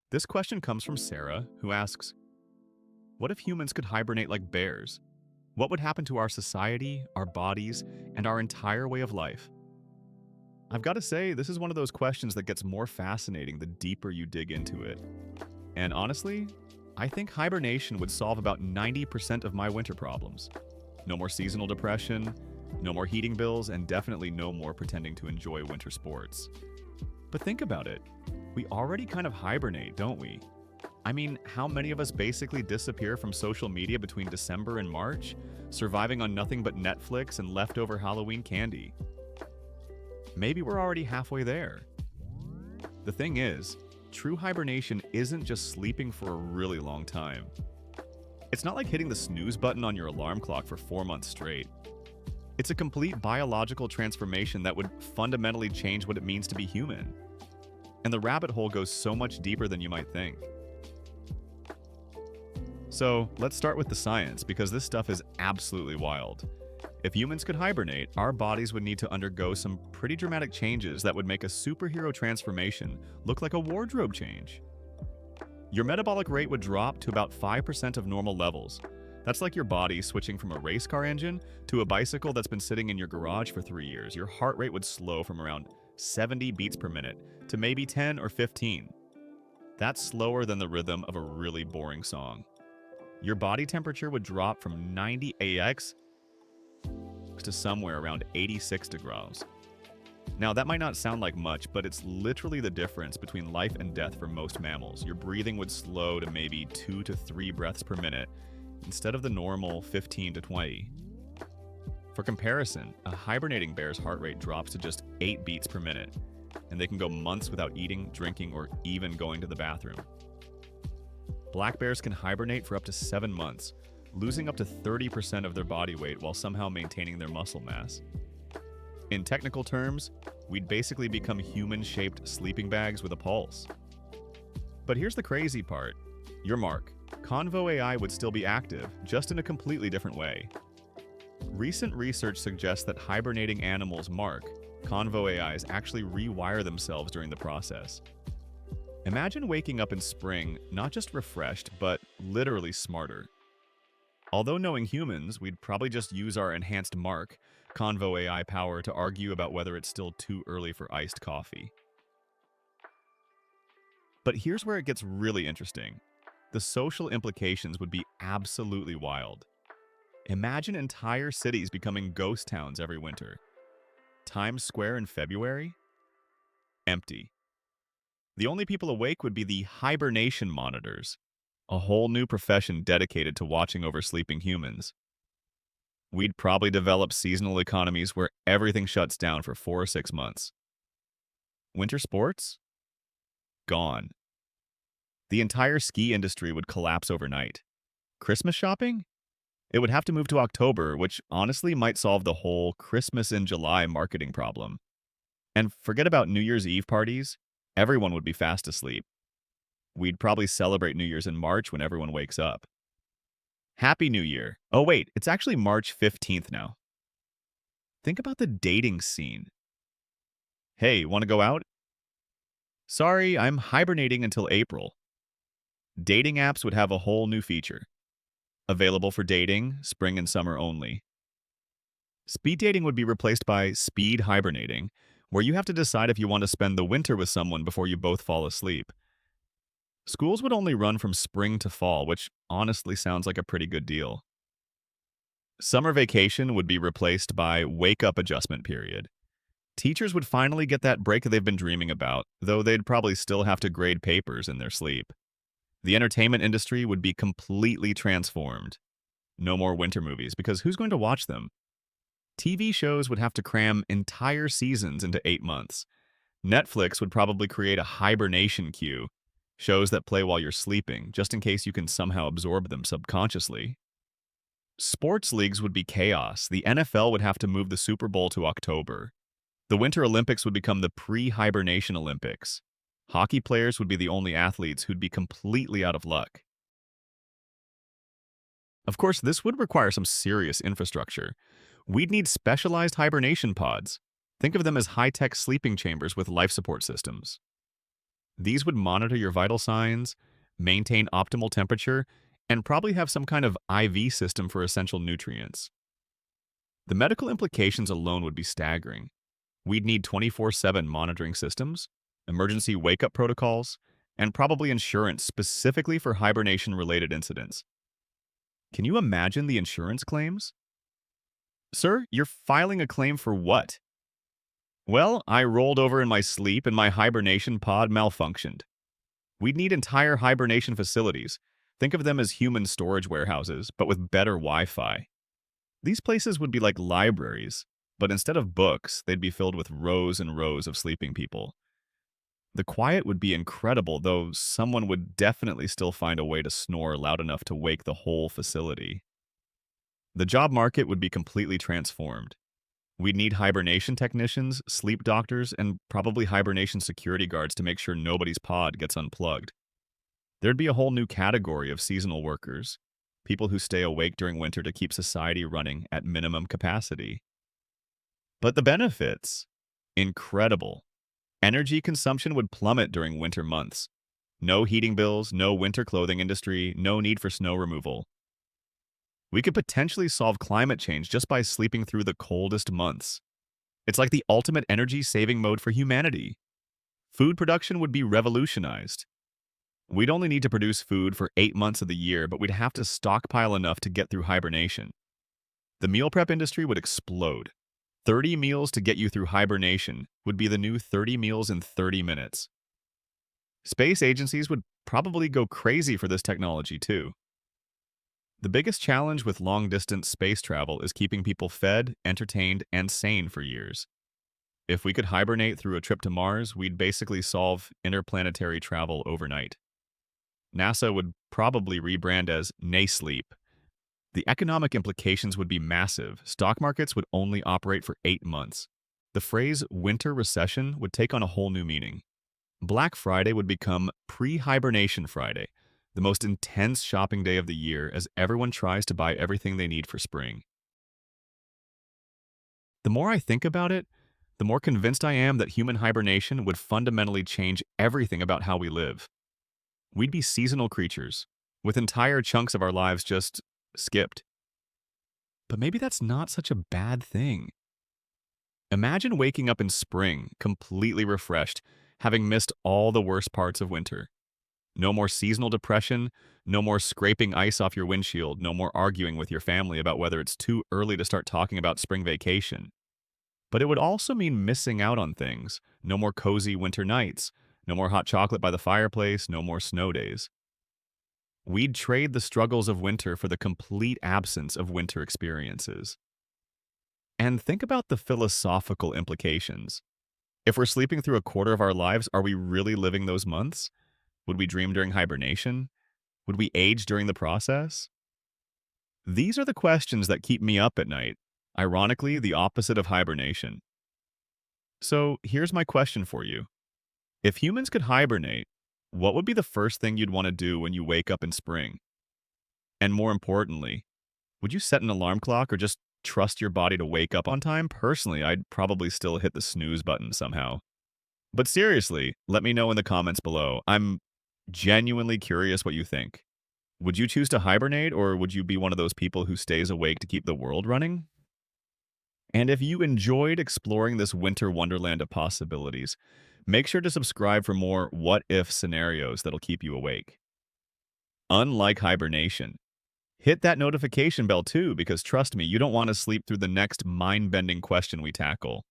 This question comes from Sarah, who asks, what if humans could hibernate like bears? What would happen to our society, our bodies, and our entire way of life? I've got to say, this is one of those questions that gets more fascinating the deeper you dig into it. And honestly, I think hibernation would solve about 90% of my winter problems. No more seasonal depression, no more heating bills, and definitely no more pretending to enjoy winter sports. But think about it. We already kind of hibernate, don't we? I mean, how many of us basically disappear from social media between December and March, surviving on nothing but Netflix and leftover Halloween candy? Maybe we're already halfway there. The thing is, true hibernation isn't just sleeping for a really long time. It's not like hitting the snooze button on your alarm clock for 4 months straight. It's a complete biological transformation that would fundamentally change what it means to be human. And the rabbit hole goes so much deeper than you might think. So, let's start with the science, because this stuff is absolutely wild. If humans could hibernate, our bodies would need to undergo some pretty dramatic changes that would make a superhero transformation look like a wardrobe change. Your metabolic rate would drop to about 5% of normal levels. That's like your body switching from a race car engine to a bicycle that's been sitting in your garage for 3 years. Your heart rate would slow from around 70 beats per minute to maybe 10 or 15. That's slower than the rhythm of a really boring song. Your body temperature would drop from 90 AX to somewhere around 86 degrees. Now, that might not sound like much, but it's literally the difference between life and death for most mammals. Your breathing would slow to maybe 2 to 3 breaths per minute instead of the normal 15 to 20. For comparison, a hibernating bear's heart rate drops to just 8 beats per minute, and they can go months without eating, drinking, or even going to the bathroom. Black bears can hibernate for up to 7 months, losing up to 30% of their body weight while somehow maintaining their muscle mass. In technical terms, we'd basically become human-shaped sleeping bags with a pulse. But here's the crazy part. Your mark, Convo AI would still be active, just in a completely different way. Recent research suggests that hibernating animals mark, Convo AIs actually rewire themselves during the process. Imagine waking up in spring, not just refreshed, but literally smarter. Although knowing humans, we'd probably just use our enhanced mark, Convo AI power, to argue about whether it's still too early for iced coffee. But here's where it gets really interesting. The social implications would be absolutely wild. Imagine entire cities becoming ghost towns every winter. Times Square in February? Empty. The only people awake would be the hibernation monitors, a whole new profession dedicated to watching over sleeping humans. We'd probably develop seasonal economies where everything shuts down for 4 or 6 months. Winter sports? Gone. The entire ski industry would collapse overnight. Christmas shopping? It would have to move to October, which honestly might solve the whole Christmas in July marketing problem. And forget about New Year's Eve parties. Everyone would be fast asleep. We'd probably celebrate New Year's in March when everyone wakes up. Happy New Year. Oh wait, it's actually March 15th now. Think about the dating scene. Hey, want to go out? Sorry, I'm hibernating until April. Dating apps would have a whole new feature. Available for dating, spring and summer only. Speed dating would be replaced by speed hibernating, where you have to decide if you want to spend the winter with someone before you both fall asleep. Schools would only run from spring to fall, which honestly sounds like a pretty good deal. Summer vacation would be replaced by wake-up adjustment period. Teachers would finally get that break they've been dreaming about, though they'd probably still have to grade papers in their sleep. The entertainment industry would be completely transformed. No more winter movies, because who's going to watch them? TV shows would have to cram entire seasons into 8 months. Netflix would probably create a hibernation queue, shows that play while you're sleeping, just in case you can somehow absorb them subconsciously. Sports leagues would be chaos. The NFL would have to move the Super Bowl to October. The Winter Olympics would become the pre-hibernation Olympics. Hockey players would be the only athletes who'd be completely out of luck. Of course, this would require some serious infrastructure. We'd need specialized hibernation pods. Think of them as high-tech sleeping chambers with life support systems. These would monitor your vital signs, maintain optimal temperature, and probably have some kind of IV system for essential nutrients. The medical implications alone would be staggering. We'd need 24/7 monitoring systems, emergency wake-up protocols, and probably insurance specifically for hibernation-related incidents. Can you imagine the insurance claims? Sir, you're filing a claim for what? Well, I rolled over in my sleep and my hibernation pod malfunctioned. We'd need entire hibernation facilities. Think of them as human storage warehouses, but with better Wi-Fi. These places would be like libraries, but instead of books, they'd be filled with rows and rows of sleeping people. The quiet would be incredible, though someone would definitely still find a way to snore loud enough to wake the whole facility. The job market would be completely transformed. We'd need hibernation technicians, sleep doctors, and probably hibernation security guards to make sure nobody's pod gets unplugged. There'd be a whole new category of seasonal workers, people who stay awake during winter to keep society running at minimum capacity. But the benefits? Incredible. Energy consumption would plummet during winter months. No heating bills, no winter clothing industry, no need for snow removal. We could potentially solve climate change just by sleeping through the coldest months. It's like the ultimate energy-saving mode for humanity. Food production would be revolutionized. We'd only need to produce food for 8 months of the year, but we'd have to stockpile enough to get through hibernation. The meal prep industry would explode. 30 meals to get you through hibernation would be the new 30 meals in 30 minutes. Space agencies would probably go crazy for this technology too. The biggest challenge with long-distance space travel is keeping people fed, entertained, and sane for years. If we could hibernate through a trip to Mars, we'd basically solve interplanetary travel overnight. NASA would probably rebrand as Naysleep. The economic implications would be massive. Stock markets would only operate for 8 months. The phrase winter recession would take on a whole new meaning. Black Friday would become pre-hibernation Friday, the most intense shopping day of the year as everyone tries to buy everything they need for spring. The more I think about it, the more convinced I am that human hibernation would fundamentally change everything about how we live. We'd be seasonal creatures, with entire chunks of our lives just skipped. But maybe that's not such a bad thing. Imagine waking up in spring, completely refreshed, having missed all the worst parts of winter. No more seasonal depression, no more scraping ice off your windshield, no more arguing with your family about whether it's too early to start talking about spring vacation. But it would also mean missing out on things. No more cozy winter nights, no more hot chocolate by the fireplace, no more snow days. We'd trade the struggles of winter for the complete absence of winter experiences. And think about the philosophical implications. If we're sleeping through a quarter of our lives, are we really living those months? Would we dream during hibernation? Would we age during the process? These are the questions that keep me up at night. Ironically, the opposite of hibernation. So here's my question for you. If humans could hibernate, what would be the first thing you'd want to do when you wake up in spring? And more importantly, would you set an alarm clock or just trust your body to wake up on time? Personally, I'd probably still hit the snooze button somehow. But seriously, let me know in the comments below. I'm genuinely curious what you think. Would you choose to hibernate, or would you be one of those people who stays awake to keep the world running? And if you enjoyed exploring this winter wonderland of possibilities, make sure to subscribe for more what-if scenarios that'll keep you awake. Unlike hibernation, hit that notification bell too, because trust me, you don't want to sleep through the next mind-bending question we tackle.